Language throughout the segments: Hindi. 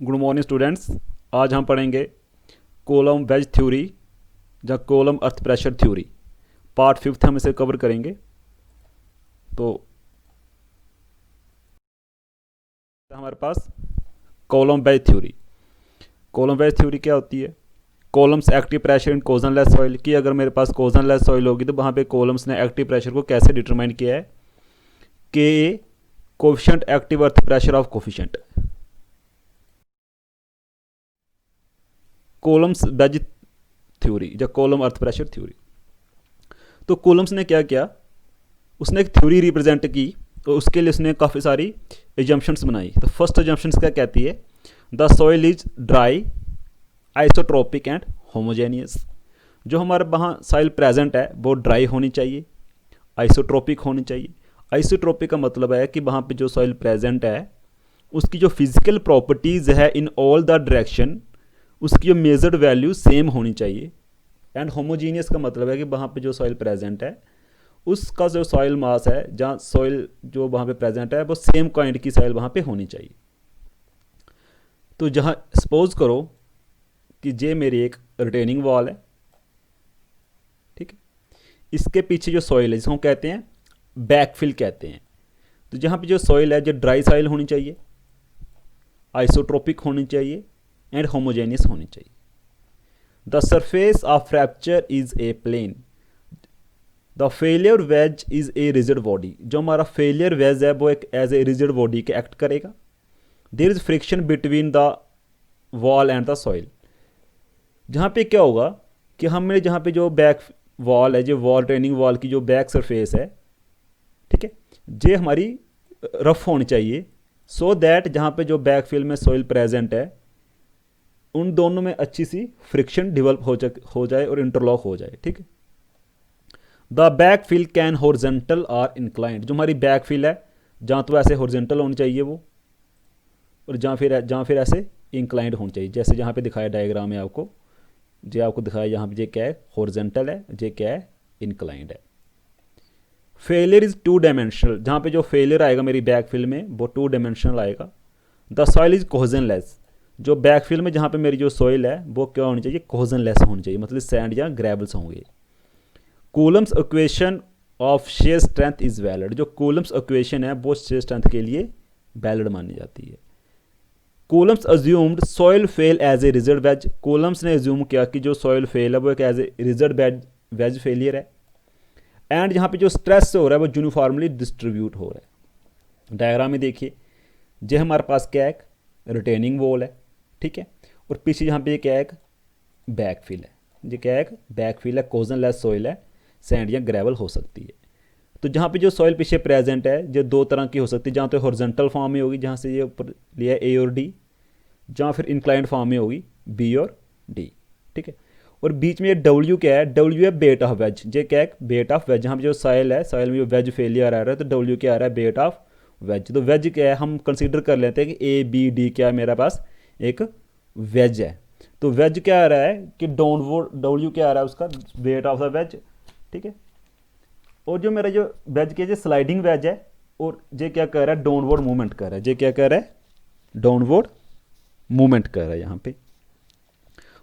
Good morning students. आज हम पढ़ेंगे कॉलम वेज थ्योरी या Coulomb earth pressure theory. Part 5 हम इसे कवर करेंगे। तो हमारे पास Coulomb wedge theory. Coulomb wedge theory क्या होती है? Coulomb's active pressure in cohesionless soil की अगर मेरे पास कोजनलेस सॉइल होगी तो वहाँ पे कॉलम्स ने एक्टिव प्रेशर को कैसे डिटरमाइन किया है? K A coefficient active earth pressure of coefficient. Coulomb's wedge theory या कॉलम अर्थ प्रेशर थ्योरी। तो कॉलम्स ने क्या किया, उसने एक थ्योरी रिप्रेजेंट की और उसके लिए उसने काफ़ी सारी एजम्पशंस बनाई। तो फर्स्ट एजम्पशंस क्या कहती है? The soil is dry, isotropic and homogeneous. जो हमारे वहाँ सॉइल प्रेजेंट है वो ड्राई होनी चाहिए, आइसोट्रोपिक होनी चाहिए। आइसोट्रोपिक का मतलब है कि वहाँ पे जो सॉइल प्रेजेंट है उसकी जो फिजिकल प्रॉपर्टीज़ है इन ऑल द डायरेक्शन, उसकी जो मेजर्ड वैल्यू सेम होनी चाहिए। एंड होमोजीनियस का मतलब है कि वहाँ पे जो सॉइल प्रेजेंट है उसका जो सॉइल मास है, जहाँ सॉइल जो वहाँ पे प्रेजेंट है वो सेम काइंड की सॉइल वहाँ पे होनी चाहिए। तो जहाँ सपोज करो कि ये मेरी एक रिटेनिंग वॉल है, ठीक है, इसके पीछे जो सॉइल है जिसको कहते हैं बैकफिल कहते हैं। तो जहाँ पे जो सॉइल है जो ड्राई सॉइल होनी चाहिए, आइसोट्रोपिक होनी चाहिए एंड होमोजेनियस होनी चाहिए। The surface of fracture is a plane. The failure wedge is a rigid body. जो हमारा फेलियर वेज है वो एक एज ए रिजिड बॉडी के एक्ट करेगा। There is friction between the wall and the soil. जहाँ पे क्या होगा कि हमने जहाँ पे जो बैक वॉल है, जो वॉल ट्रेनिंग वॉल की जो बैक सरफेस है, ठीक है, ये हमारी रफ होनी चाहिए सो दैट जहाँ पे जो बैक फिल में सॉइल प्रेजेंट है उन दोनों में अच्छी सी फ्रिक्शन डेवलप हो जाए और इंटरलॉक हो जाए, ठीक है। The back fill can horizontal और इंक्लाइंड। जो हमारी बैक फिल है जहाँ तो ऐसे हॉरिजॉन्टल होनी चाहिए वो, और जहाँ फिर ऐसे इंक्लाइंड होनी चाहिए, जैसे जहाँ पे दिखाया डायग्राम में आपको, जो आपको दिखाया यहाँ पे, ये क्या है? हॉरिजॉन्टल है, ये क्या है? इंक्लाइंड है। Failure is two dimensional. जहाँ पे जो फेलियर आएगा मेरी बैक फिल में वो टू डायमेंशनल आएगा। The soil is cohesionless. जो बैक फिल में जहाँ पे मेरी जो सॉइल है वो क्या होनी चाहिए? कोहेजनलेस होनी चाहिए, मतलब सैंड या ग्रेवल्स होंगे। Coulomb's equation of shear strength is valid. जो कूलम्स इक्वेशन है वो शेयर स्ट्रेंथ के लिए वैलिड मानी जाती है। Coulomb's assumed soil fail as a rigid wedge. Coulomb's ने अज्यूम किया कि जो सॉइल फेल है वो एक as a rigid wedge failure है। एंड यहाँ पे जो स्ट्रेस हो रहा है वो यूनिफॉर्मली डिस्ट्रीब्यूट हो रहा है। डायग्राम में देखिए, जो हमारे पास क्या है? एक रिटेनिंग वॉल है, ठीक है, और पीछे यहाँ पे क्या है? एक बैक फिल है। ये क्या है? एक बैक फिल है, कोजनलेस सॉइल है, सैंड या ग्रेवल हो सकती है। तो जहाँ पे जो सॉइल पीछे प्रेजेंट है जो दो तरह की हो सकती है, जहाँ तो हॉरिजॉन्टल फॉर्म में होगी जहाँ से ये ऊपर लिया ए और डी, जहाँ फिर इंक्लाइंड फॉर्म में होगी बी और डी, ठीक है। और बीच में ये डब्ल्यू क्या है? डब्ल्यू है बेट ऑफ वेज। ये क्या है? Bit of ways. जहाँ पे जो सॉइल है, सॉइल में जो वेज फेलियर आ रहा है तो डब्ल्यू क्या आ रहा है? Bit of ways. तो वेज क्या है? हम कंसीडर कर लेते हैं कि ए बी डी क्या है मेरे पास? एक वेज है। तो वेज क्या आ रहा है कि डाउनवर्ड, डब्ल्यू क्या आ रहा है उसका? वेट ऑफ द वेज, ठीक है। और जो मेरा जो वेज के जो स्लाइडिंग वेज है, और ये क्या कर रहा है? डाउनवर्ड मूवमेंट कर रहा है। ये क्या कर रहा है? डाउनवर्ड मूवमेंट कर रहा है यहाँ पे।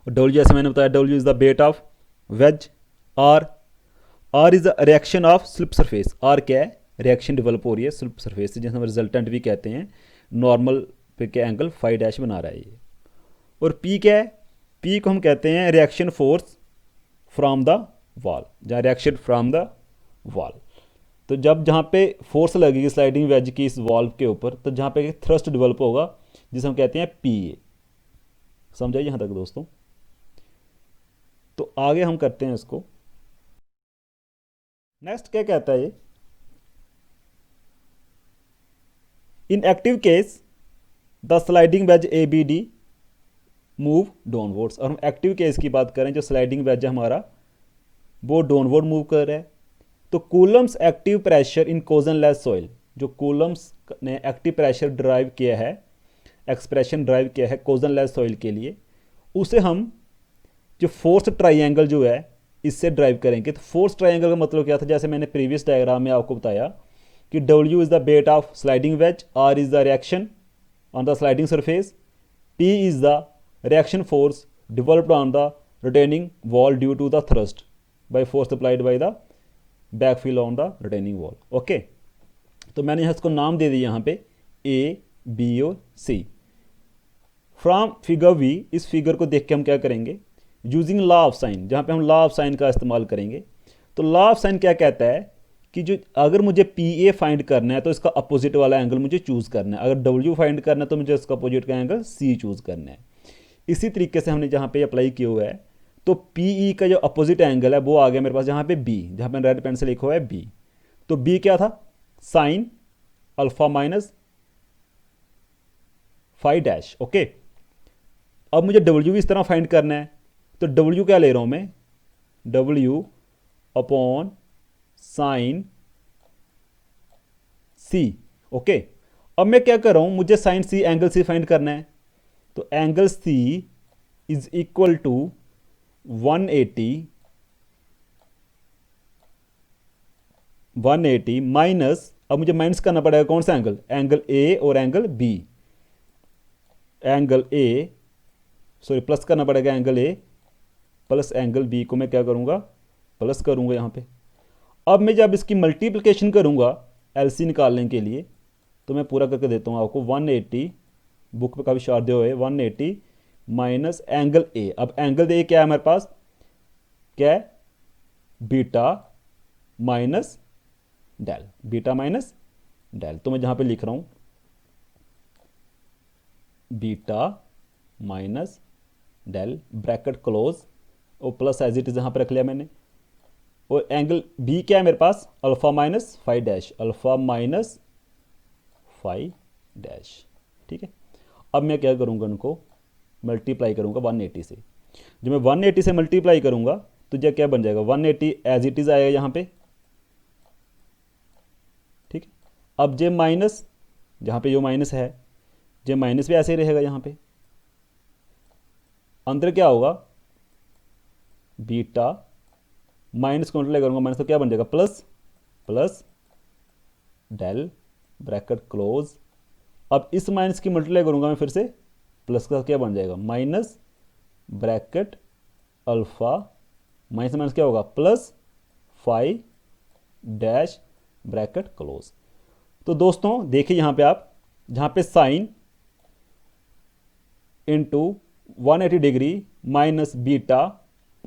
और डब्ल्यू जैसे मैंने बताया, W is the weight of wedge. R is the reaction of slip surface. R क्या है? रिएक्शन डेवलप हो रही है स्लिप सरफेस से, जिसे हम रिजल्टेंट भी कहते हैं। नॉर्मल पे क्या एंगल फाइव डैश बना रहा है ये। और पी क्या है? पी को हम कहते हैं reaction force from the wall, जहाँ रिएक्शन फ्रॉम द वॉल। तो जब जहाँ पे फोर्स लगेगी स्लाइडिंग वेज की इस वॉल के ऊपर, तो जहाँ पे थ्रस्ट डेवलप होगा जिसे हम कहते हैं पी ए। समझाइए यहाँ तक दोस्तों। तो आगे हम करते हैं इसको। नेक्स्ट क्या कहता है ये? In active case the sliding wedge A B D move downwards. और हम एक्टिव केस की बात करें, जो स्लाइडिंग वेज है हमारा वो डाउनवर्ड मूव कर रहा है। तो Coulomb's active pressure in cohesionless soil. जो कूलम्स ने एक्टिव प्रेशर ड्राइव किया है, एक्सप्रेशन ड्राइव किया है कोजनलेस सॉइल के लिए, उसे हम जो फोर्स ट्राइंगल जो है इससे ड्राइव करेंगे। तो फोर्स ट्राइंगल का मतलब क्या था? जैसे मैंने प्रीवियस डायग्राम में आपको बताया कि W is the weight of sliding wedge, R is the reaction on the sliding surface, P is the reaction force developed on the retaining wall due to the thrust by force applied by the backfill on the retaining wall. Okay, तो मैंने यहाँ इसको नाम दे दिया यहाँ पे A, B और C. फ्रॉम फिगर वी, इस फिगर को देख के हम क्या करेंगे, यूजिंग लॉ ऑफ साइन, जहाँ पे हम लॉ ऑफ साइन का इस्तेमाल करेंगे. तो लॉ ऑफ साइन क्या कहता है कि जो अगर मुझे पी ए फाइंड करना है तो इसका अपोजिट वाला एंगल मुझे चूज़ करना है, अगर डब्ल्यू फाइंड करना है तो मुझे इसका अपोजिट का एंगल सी चूज़ करना है. इसी तरीके से हमने जहाँ पे अप्लाई किया हुआ है, तो पी ई का जो अपोजिट एंगल है वो आ गया मेरे पास जहाँ पे बी, जहाँ पे रेड पेन से लिखा हुआ है बी. तो बी क्या था, sign alpha minus five dash. Okay, अब मुझे डब्ल्यू भी इस तरह फाइंड करना है, तो डब्ल्यू क्या ले रहा हूँ मैं, W upon sine C. Okay, अब मैं क्या कर रहा हूँ, मुझे sine C angle C find करना है, तो angle C is equal to 180 minus, अब मुझे माइनस करना पड़ेगा कौन सा एंगल, एंगल ए और angle B. Angle A sorry plus करना पड़ेगा angle A plus angle B को मैं क्या करूँगा, प्लस करूँगा यहाँ पे. अब मैं जब इसकी मल्टीप्लिकेशन करूँगा एलसी निकालने के लिए, तो मैं पूरा करके देता हूँ आपको. 180 बुक पे काफ़ी शार्प दिए हुए, 180 माइनस एंगल ए. अब एंगल ए क्या है हमारे पास, क्या है, beta minus del, beta minus del. तो मैं जहाँ पे लिख रहा हूँ beta minus del bracket close और प्लस एज इट इज यहाँ पर रख लिया मैंने. और एंगल बी क्या है मेरे पास, alpha minus five dash, alpha minus five dash. ठीक है, अब मैं क्या करूँगा, उनको मल्टीप्लाई करूँगा 180 से. जब मैं 180 से मल्टीप्लाई करूँगा तो जब क्या बन जाएगा, 180 एज इट इज़ आएगा यहाँ पे. ठीक है, अब जे माइनस, जहाँ पे जो माइनस है, जे माइनस भी ऐसे ही रहेगा यहाँ पे. अंदर क्या होगा, बीटा माइनस को मल्टीप्लाई करूँगा माइनस, तो क्या बन जाएगा, plus plus del bracket close. अब इस माइनस की मल्टीप्लाई करूँगा मैं फिर से, प्लस का क्या बन जाएगा, minus bracket alpha minus minus क्या होगा, plus five dash bracket close. तो दोस्तों देखिए यहाँ पे आप, जहाँ पे sine into 180 degree minus beta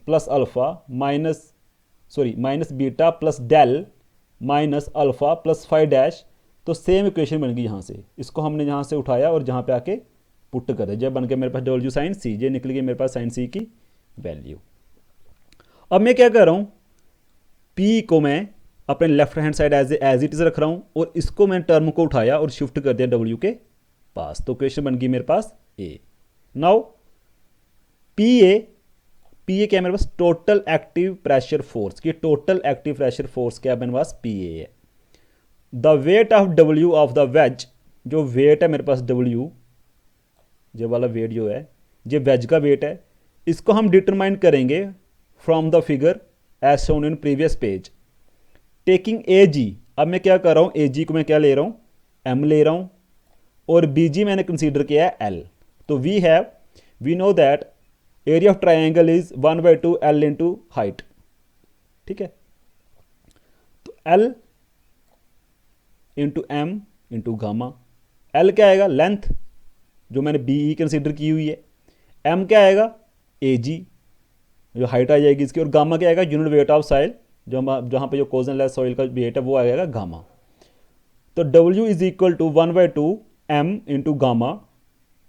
plus alpha minus beta plus del minus alpha plus five dash. तो सेम इक्वेशन बन गई यहाँ से, इसको हमने यहाँ से उठाया और जहाँ पे आके पुट कर दिया, जब बन के मेरे पास डब्ल्यू साइन सी, ये निकल गई मेरे पास साइन सी की वैल्यू. अब मैं क्या कर रहा हूँ, पी को मैं अपने left hand side as it is रख रहा हूँ और इसको मैं टर्म को उठाया और शिफ्ट कर दिया डब्ल्यू के पास. तो क्वेश्चन बन गई मेरे पास ए. नाउ पी ए क्या है मेरे पास, टोटल एक्टिव प्रेशर फोर्स की, टोटल एक्टिव प्रेशर फोर्स क्या है मेरे पास, पी ए है. The weight of W of the ways, जो वेट है मेरे पास डब्ल्यू, जो वाला वेट जो है, ये वेज का वेट है, इसको हम डिटरमाइन करेंगे from the figure as shown in previous page, taking A G. अब मैं क्या कर रहा हूँ, ए जी को मैं क्या ले रहा हूँ, एम ले रहा हूँ, और बी जी मैंने कंसीडर किया है एल. तो we know that area of triangle is 1/2 L into height. ठीक है, तो L into M into gamma. L क्या आएगा, लेंथ जो मैंने बी ई कंसिडर की हुई है, एम क्या आएगा, ए जी जो हाइट आ जाएगी इसकी, और गामा क्या आएगा, यूनिट वेट ऑफ सॉइल, जो हम जहाँ पे जो कोजन लेस सॉइल का वेट है वो आएगा गामा. तो W is equal to 1/2 M into gamma.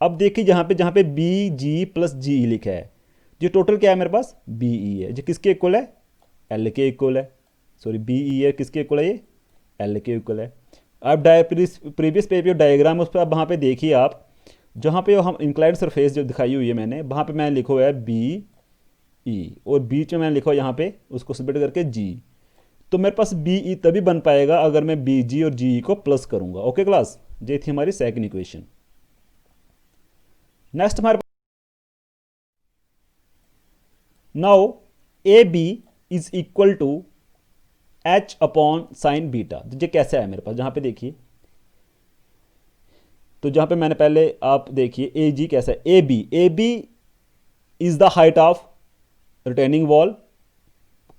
अब देखिए जहाँ पे बी जी प्लस जी ई लिखा है, जो टोटल क्या है मेरे पास, बी ई है, जो किसके इक्वल है, एल के इक्वल है. सॉरी बी ई है, किसके इक्वल है, ये एल के इक्वल है. अब प्रीवियस पेज पे डायग्राम उस पर अब वहाँ पे देखिए आप, जहाँ पे हम इंक्लाइंड सरफेस जो दिखाई हुई है मैंने, वहाँ पे मैंने लिखा हुआ है बी ई, और बीच में मैंने लिखा हुआ यहाँ पे उसको स्प्लिट करके जी. तो मेरे पास बी ई तभी बन पाएगा अगर मैं बी जी और जी ई को प्लस करूँगा. ओके क्लास, ये थी हमारी सेकंड इक्वेशन. नेक्स्ट हमारे पास now A B is equal to H upon sine beta. ये कैसे है मेरे पास, जहाँ पे देखिए तो जहाँ पे मैंने पहले, आप देखिए ए जी कैसा है, A B is the height of retaining wall,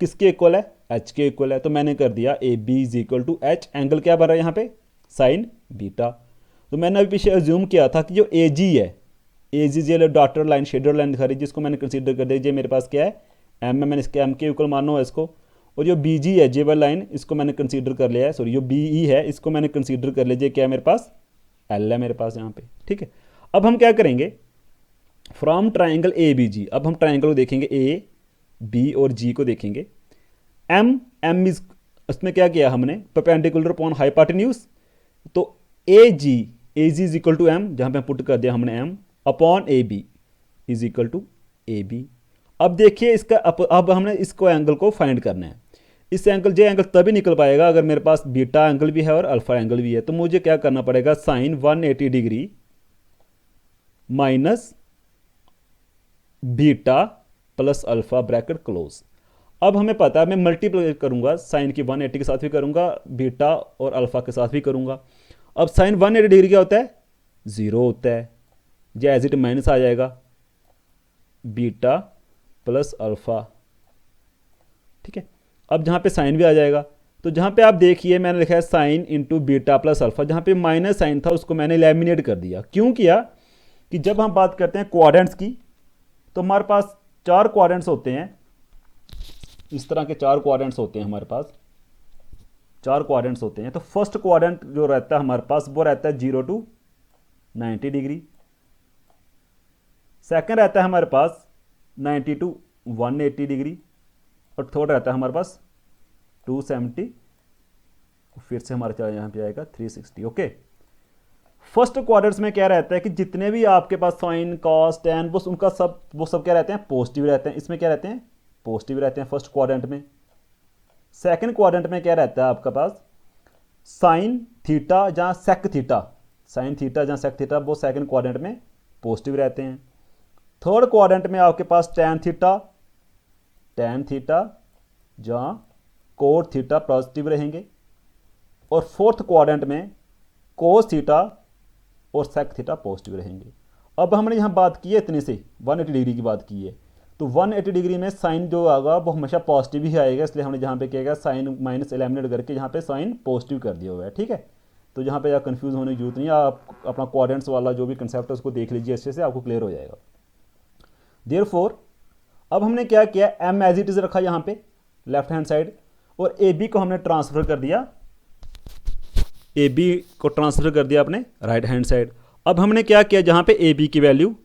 किसके इक्वल है, एच के इक्वल है। तो मैंने कर दिया A B is equal to H, angle क्या बन रहा है यहाँ पे, साइन बीटा। तो मैंने अभी पीछे अज्यूम किया था कि जो ए जी है, ए जी जो डॉटर लाइन शेडर लाइन दिखा रही है, जिसको मैंने कंसीडर कर दिया, ये मेरे पास क्या है एम है, मैंने इसके एम के इक्वल माना हुआ है इसको। और जो बी जी है जे वाली लाइन, इसको मैंने कंसीडर कर लिया है, सॉरी जो बी ई है इसको मैंने कंसीडर कर लिया, क्या है मेरे पास, एल है मेरे पास यहाँ पे, ठीक है। अब हम क्या करेंगे, फ्रॉम ट्राइंगल ए बी जी, अब हम ट्राइंगल को देखेंगे, ए बी और जी को देखेंगे। एम इज, उसमें क्या किया हमने, परपेंडिकुलर अपॉन हाइपोटेन्यूज, तो A G is equal to M, जहाँ पे पुट कर दिया हमने M, upon A B is equal to A B. अब देखिए इसका, अब हमने इसको एंगल को फाइंड करना है। इस एंगल, जो एंगल तभी निकल पाएगा अगर मेरे पास बीटा एंगल भी है और अल्फा एंगल भी है। तो मुझे क्या करना पड़ेगा, sine 180 degree minus beta plus alpha bracket close. अब हमें पता है मैं मल्टीप्लाई करूंगा, साइन की 180 के साथ भी करूंगा, बीटा और अल्फा के साथ भी करूंगा। अब साइन 180 डिग्री क्या होता है, ज़ीरो होता है, जो एज इट माइनस आ जाएगा बीटा प्लस अल्फा, ठीक है। अब जहाँ पे साइन भी आ जाएगा, तो जहाँ पे आप देखिए मैंने लिखा है sine into beta plus alpha, जहाँ पे माइनस साइन था उसको मैंने एलिमिनेट कर दिया। क्यों किया, कि जब हम बात करते हैं क्वाड्रेंट्स की, तो हमारे पास 4 क्वाड्रेंट्स होते हैं, इस तरह के 4 क्वाड्रेंट्स होते हैं हमारे पास, 4 क्वाड्रेंट्स होते हैं। तो फर्स्ट क्वाड्रेंट जो रहता है हमारे पास, वो रहता है 0 टू 90 डिग्री। सेकंड रहता है हमारे पास 90 टू 180 डिग्री, और थर्ड रहता है हमारे पास 270, फिर से हमारा चला यहाँ पे आएगा 360, ओके। फर्स्ट क्वाड्रेंट्स में क्या रहता है कि जितने भी आपके पास साइन कॉस टैन, वो सब क्या रहते हैं, पॉजिटिव रहते हैं। इसमें क्या रहते हैं, पॉजिटिव रहते हैं फर्स्ट क्वाड्रेंट में। सेकंड क्वाड्रेंट में क्या रहता है आपका पास, साइन थीटा जहाँ सेक थीटा, साइन थीटा जहाँ सेक थीटा, वो सेकंड क्वाड्रेंट में पॉजिटिव रहते हैं। थर्ड क्वाड्रेंट में आपके पास टैन थीटा जहाँ कोट थीटा पॉजिटिव रहेंगे, और फोर्थ क्वाड्रेंट में कोस थीटा और सेक थीटा पॉजिटिव रहेंगे। अब हमने यहाँ बात की है इतने से 180 डिग्री की बात की है, तो 180 डिग्री में साइन जो आएगा वो हमेशा पॉजिटिव ही आएगा, इसलिए हमने जहाँ पे क्या किया, साइन माइनस एलिमिनेट करके यहाँ पे साइन पॉजिटिव कर दिया हुआ है, ठीक है। तो जहाँ पे आप कंफ्यूज होने की जरूरत नहीं है, आप अपना क्वाड्रेंट्स वाला जो भी कंसेप्ट है उसको देख लीजिए अच्छे से, आपको क्लियर हो जाएगा। देयरफॉर अब हमने क्या किया, एम एज इट इज रखा यहाँ पे लेफ्ट हैंड साइड, और ए बी को हमने ट्रांसफर कर दिया, ए बी को ट्रांसफर कर दिया अपने राइट हैंड साइड। अब हमने क्या किया, जहाँ पे ए बी की वैल्यू,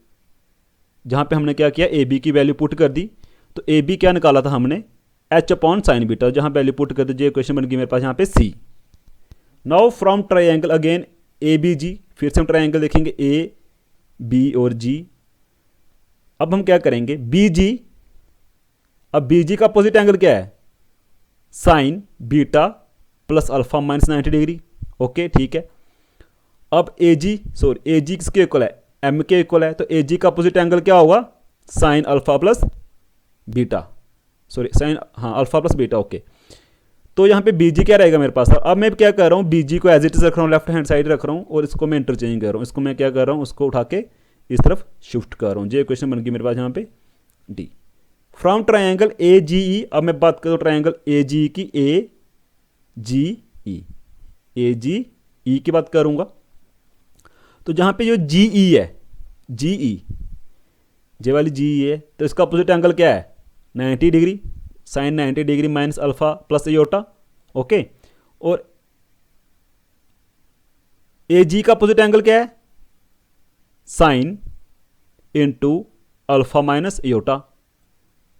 जहाँ पे हमने क्या किया, ए बी की वैल्यू पुट कर दी। तो ए बी क्या निकाला था हमने, एच अपॉन साइन बीटा, जहाँ वैल्यू पुट कर दी, इक्वेशन बन गई मेरे पास यहाँ पे C. Now from triangle again A B G, फिर से हम ट्राइंगल देखेंगे ए बी और जी। अब हम क्या करेंगे, बी जी, अब बी जी का अपोजिट एंगल क्या है, sign beta plus alpha minus 90 degree, okay ठीक है। अब ए जी, सॉरी ए जी किसके इक्वल है, एम के इक्वल है, तो ए जी का अपोजिट एंगल क्या होगा, sign alpha plus beta, sorry sine, हाँ अल्फा प्लस बीटा, ओके। तो यहाँ पे बी जी क्या रहेगा मेरे पास, अब मैं क्या कर रहा हूँ, बी जी को एज इट इज रख रहा हूँ, लेफ्ट हैंड साइड रख रहा हूँ, और इसको मैं इंटरचेंज कर रहा हूँ, इसको मैं क्या कर रहा हूँ, उसको उठा के इस तरफ शिफ्ट कर रहा हूँ। ये इक्वेशन बन गई मेरे पास यहाँ पे डी। फ्रॉम ट्राइंगल ए जी ई, अब मैं बात करूँ ट्राइंगल ए जी की, ए जी ई की बात करूँगा, तो जहाँ पे जो जी ई है, जी ई जे वाली जी ई है, तो इसका अपोजिट एंगल क्या है, 90 degree, sine 90 degree minus alpha plus iota, okay. और ए जी का अपोजिट एंगल क्या है, sine into alpha minus iota,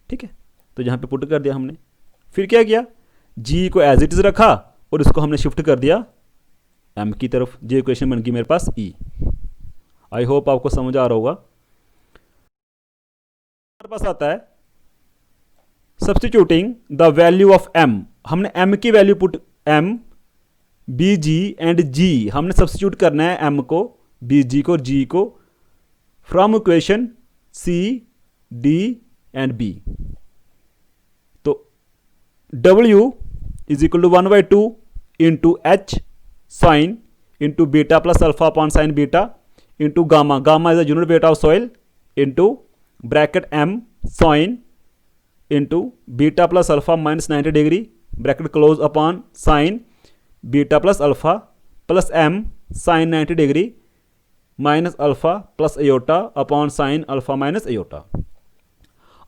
ठीक है। तो यहाँ पे पुट कर दिया हमने, फिर क्या किया, जी को एज इट इज रखा और इसको हमने शिफ्ट कर दिया एम की तरफ। ये इक्वेशन बन गई मेरे पास ई। आई होप आपको समझ आ रहा होगा। हमारे पास आता है substituting the value of M, हमने एम की value put, M B G and G, हमने सब्स्टिट्यूट करना है एम को, बी जी को और जी को, from equation C D and B. तो W is equal to 1/2 into H sine into beta plus alpha upon sine beta into gamma, gamma is the unit weight of soil into bracket M sine into beta plus alpha minus 90 degree bracket close upon sine beta plus alpha plus M sine 90 degree minus alpha plus iota upon sine alpha minus iota.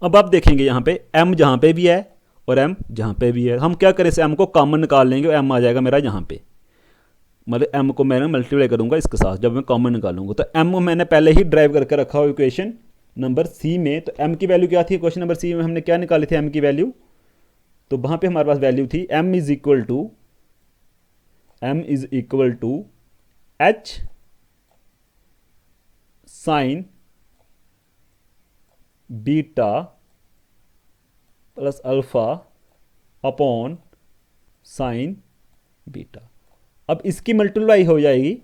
अब आप देखेंगे यहाँ पे m जहाँ पे भी है और m जहाँ पे भी है, हम क्या करें, इस m को कॉमन निकाल लेंगे और m आ जाएगा मेरा यहाँ पे, मतलब m को मैंने मल्टीप्लाई करूँगा इसके साथ जब मैं कॉमन निकालूंगा। तो m मैंने पहले ही ड्राइव करके रखा हो इक्वेशन नंबर सी में। तो m की वैल्यू क्या थी क्वेश्चन नंबर सी में, हमने क्या निकाली थी m की वैल्यू, तो वहाँ पर हमारे पास वैल्यू थी m is equal to h sine beta plus alpha upon sine beta. अब इसकी मल्टीप्लाई हो जाएगी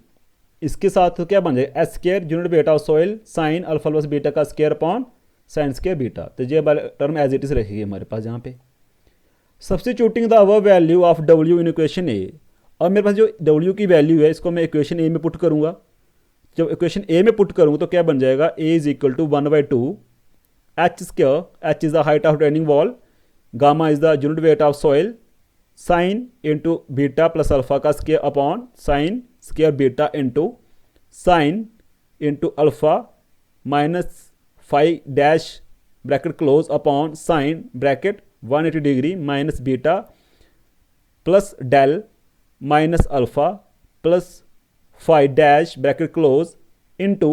इसके साथ, तो क्या बन जाएगा S square unit beta of soil sine alpha plus beta का square upon sine square beta. तो ये टर्म एज इट इज रहेगी हमारे पास यहाँ पे। Substituting the above value of W in equation A, और मेरे पास जो डब्ल्यू की वैल्यू है इसको मैं इक्वेशन ए में पुट करूँगा। जब इक्वेशन ए में पुट करूँगा तो क्या बन जाएगा, A is equal to 1/2 H square, H is the height of retaining wall, gamma is the unit weight of soil, sine into beta plus alpha का square upon sine square beta into sine into alpha minus 5 dash bracket close upon sine bracket 180 degree minus beta plus del minus alpha plus 5 dash bracket close into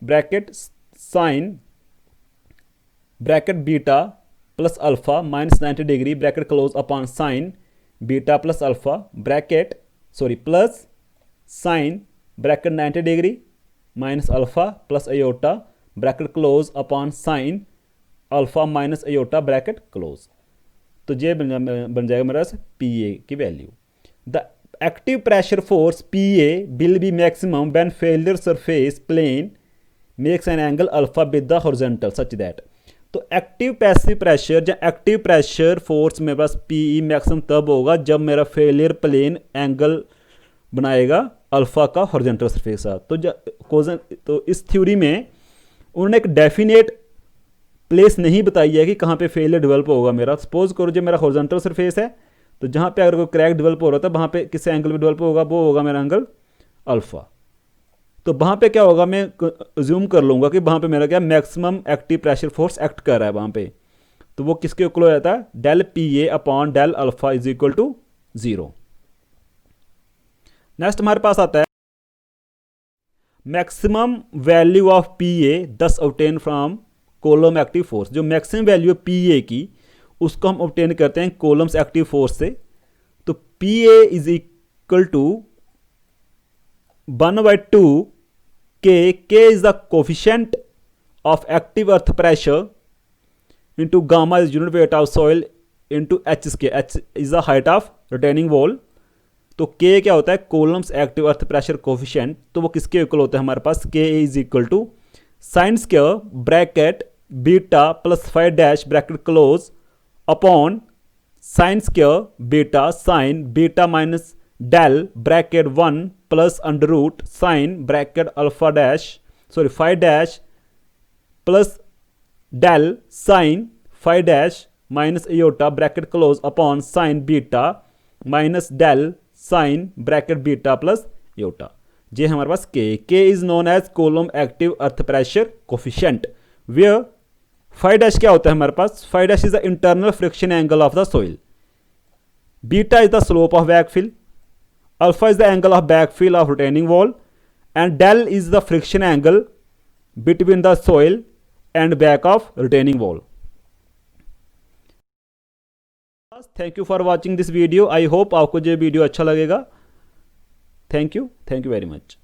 bracket sine bracket beta plus alpha minus 90 degree bracket close upon sine beta plus alpha bracket plus sine bracket 90 degree minus alpha plus iota bracket close upon sine alpha minus iota bracket close. तो ये बन जाएगा मेरा पी ए की value. The active pressure force P A will be maximum when failure surface plane makes an angle alpha with the horizontal such that. तो एक्टिव पैसिव प्रेशर या एक्टिव प्रेशर फोर्स मेरे पास पी ई मैक्सिमम तब होगा जब मेरा फेलियर प्लेन एंगल बनाएगा अल्फा का हॉरिजॉन्टल सरफेस के साथ। तो इस थ्योरी में उन्होंने एक डेफिनेट प्लेस नहीं बताई है कि कहाँ पे फेलियर डेवलप होगा मेरा। सपोज करो जो मेरा हॉरिजॉन्टल सरफेस है तो जहाँ पे अगर कोई क्रैक डेवलप हो रहा था वहाँ पे किस एंगल पे डेवलप होगा, वो होगा मेरा एंगल अल्फा। तो वहाँ पे क्या होगा, मैं अज्यूम कर लूँगा कि वहाँ पे मेरा क्या maximum active pressure force act कर रहा है वहाँ पे। तो वो किसके इक्वल हो जाता है, del P A upon del alpha is equal to 0। Next हमारे पास आता है maximum value of P A thus obtain from Coulomb active force. जो मैक्सिमम वैल्यू है पी ए की उसको हम ऑब्टेन करते हैं कोलम्स एक्टिव फोर्स से। तो P A is equal to 1/2 K is the coefficient of active earth pressure into gamma is unit weight of soil into H square, H is the height of retaining wall. तो के क्या होता है, Coulomb's active earth pressure coefficient. तो वो किसके इक्वल होता है हमारे पास, K is equal to sine square bracket beta plus 5 dash bracket close upon sine square beta sine beta minus del bracket 1 plus under root sine bracket alpha dash 5 dash plus del sine 5 dash minus iota bracket close upon sine beta minus del sine bracket beta plus iota. ये हमारे पास K is known as Coulomb active earth pressure coefficient. Where 5 dash क्या होता है हमारे पास, 5 dash is the internal friction angle of the soil, beta is the slope of backfill, alpha is the angle of backfill of retaining wall and del is the friction angle between the soil and back of retaining wall. Thank you for watching this video. I hope आपको ये वीडियो अच्छा लगेगा। Thank you very much.